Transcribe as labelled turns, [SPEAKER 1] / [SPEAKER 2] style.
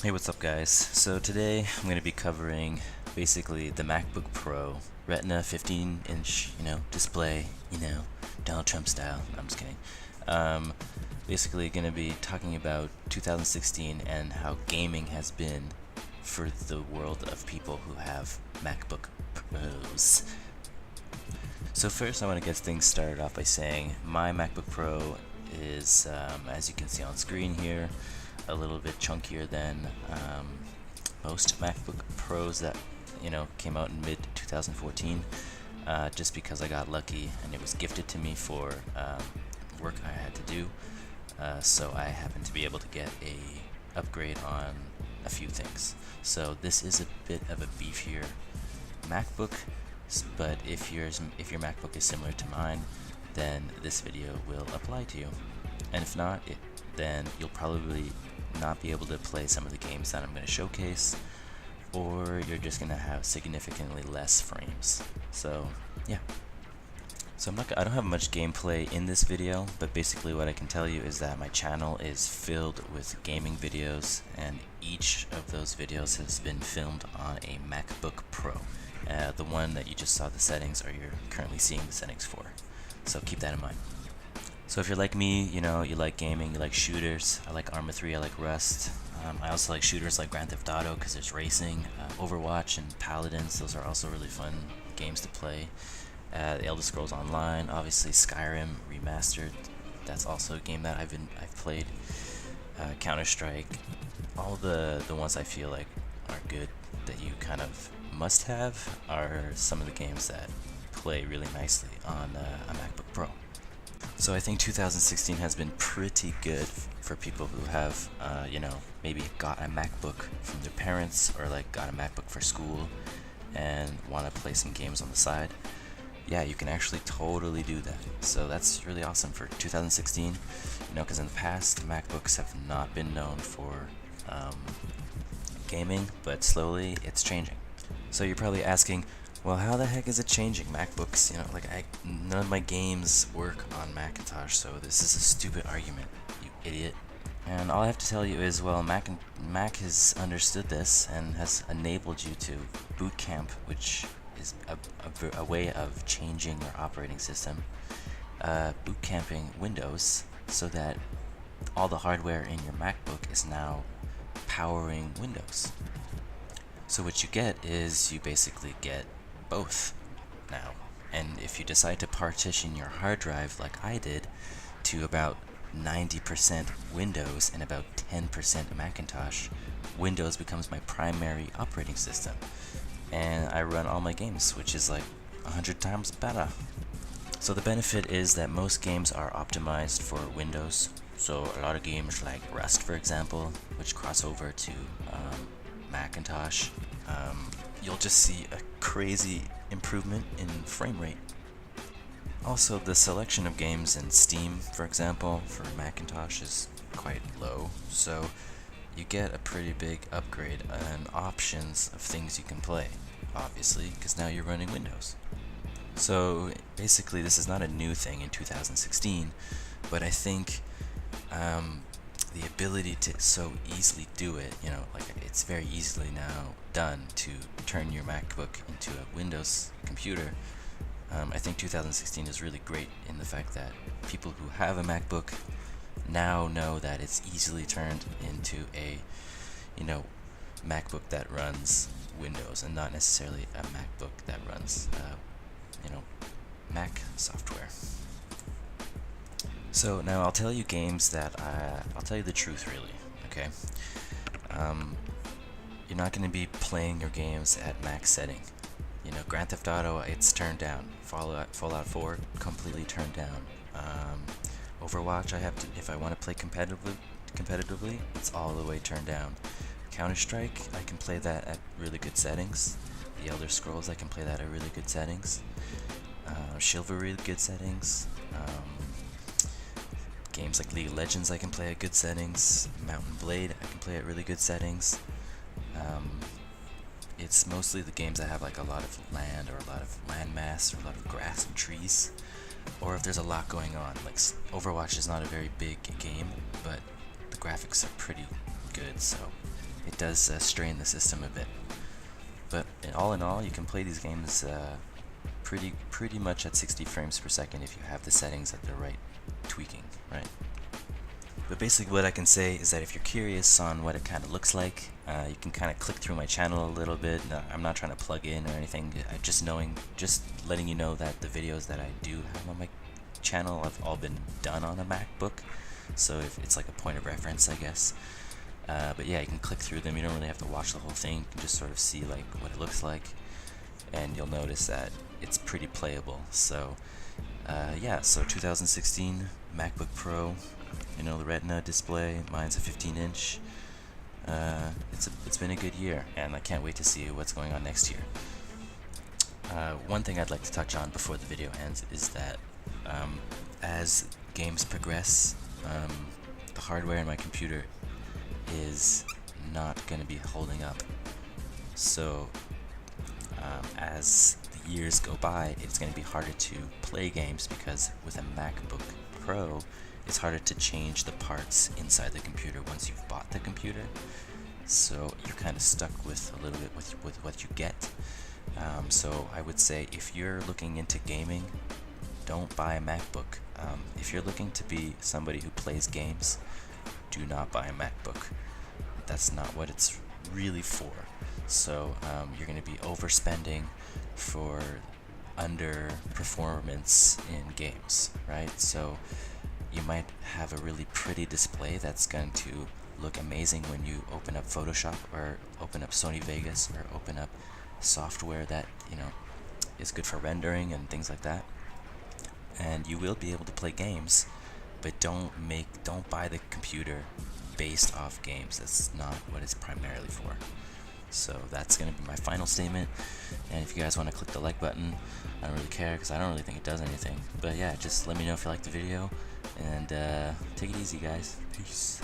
[SPEAKER 1] Hey, what's up guys? So today I'm going to be covering basically the MacBook Pro Retina 15-inch, display, Donald Trump style. No, I'm just kidding. Um, Basically going to be talking about 2016 and how gaming has been for the world of people who have MacBook Pros. So first I want to get things started off by saying my MacBook Pro is, as you can see on screen here, a little bit chunkier than most MacBook Pros that came out in mid 2014. Just because I got lucky and it was gifted to me for work I had to do. So I happened to be able to get a upgrade on a few things. So this is a bit of a beefier MacBook, but if your MacBook is similar to mine, then this video will apply to you. And if not, then you'll probably not be able to play some of the games that I'm going to showcase, or you're just going to have significantly less frames. So yeah. So I don't have much gameplay in this video, but basically what I can tell you is that my channel is filled with gaming videos, and each of those videos has been filmed on a MacBook Pro. The one that you just saw the settings, or you're currently seeing the settings for. So keep that in mind. So if you're like me, you like gaming, you like shooters. I like Arma 3, I like Rust. I also like shooters like Grand Theft Auto because there's racing. Overwatch and Paladins, those are also really fun games to play. The Elder Scrolls Online, obviously Skyrim Remastered. That's also a game that I've played. Counter-Strike, all the ones I feel like are good that you kind of must have are some of the games that play really nicely on a MacBook Pro. So I think 2016 has been pretty good for people who have, maybe got a MacBook from their parents, or like got a MacBook for school and want to play some games on the side. Yeah, you can actually totally do that. So that's really awesome for 2016, because in the past, MacBooks have not been known for gaming, but slowly it's changing. So you're probably asking, well, how the heck is it changing? MacBooks, none of my games work on Macintosh, so this is a stupid argument, you idiot. And all I have to tell you is, well, Mac has understood this and has enabled you to boot camp, which is a way of changing your operating system, boot camping Windows, so that all the hardware in your MacBook is now powering Windows. So what you get is you basically get both now. And if you decide to partition your hard drive like I did to about 90% Windows and about 10% Macintosh, Windows becomes my primary operating system. And I run all my games, which is like 100 times better. So the benefit is that most games are optimized for Windows. So a lot of games like Rust, for example, which cross over to Macintosh, you'll just see a crazy improvement in frame rate. Also, the selection of games in Steam, for example, for Macintosh is quite low, so you get a pretty big upgrade and options of things you can play, obviously, because now you're running Windows. So basically this is not a new thing in 2016, but I think the ability to so easily do it, it's very easily now done to turn your MacBook into a Windows computer. I think 2016 is really great in the fact that people who have a MacBook now know that it's easily turned into a, MacBook that runs Windows and not necessarily a MacBook that runs, Mac software. So now I'll tell you games that I'll tell you the truth, really. Okay. You're not going to be playing your games at max setting. Grand Theft Auto, it's turned down. Fallout 4, completely turned down. Overwatch, if I want to play competitively, it's all the way turned down. Counter-Strike, I can play that at really good settings. The Elder Scrolls, I can play that at really good settings. Chivalry, good settings. Games like League of Legends, I can play at good settings. Mountain Blade, I can play at really good settings. It's mostly the games that have like a lot of land, or a lot of landmass, or a lot of grass and trees, or if there's a lot going on. Like Overwatch is not a very big game, but the graphics are pretty good, so it does strain the system a bit. But all in all, you can play these games pretty much at 60 frames per second if you have the settings at the right tweaking, right? But basically what I can say is that if you're curious on what it kind of looks like, you can kind of click through my channel a little bit. I'm not trying to plug in or anything, just letting you know that the videos that I do have on my channel have all been done on a MacBook, so if it's like a point of reference, I guess. But yeah, you can click through them. You don't really have to watch the whole thing. You can just sort of see like what it looks like, and you'll notice that it's pretty playable. So yeah, so 2016 MacBook Pro, you know, the Retina display. Mine's a 15-inch. It's been a good year, and I can't wait to see what's going on next year. One thing I'd like to touch on before the video ends is that as games progress, the hardware in my computer is not going to be holding up. So as the years go by, it's going to be harder to play games, because with a MacBook Pro, it's harder to change the parts inside the computer once you've bought the computer. So you're kind of stuck with a little bit with what you get. So I would say if you're looking into gaming, don't buy a MacBook. If you're looking to be somebody who plays games, do not buy a MacBook. That's not what it's really for. So you're going to be overspending for underperformance in games, right? So you might have a really pretty display that's going to look amazing when you open up Photoshop or open up Sony Vegas or open up software that, you know, is good for rendering and things like that. And you will be able to play games, but don't buy the computer based off games. That's not what it's primarily for. So that's going to be my final statement. And if you guys want to click the like button, I don't really care, because I don't really think it does anything. But yeah, just let me know if you like the video, and take it easy, guys. Peace.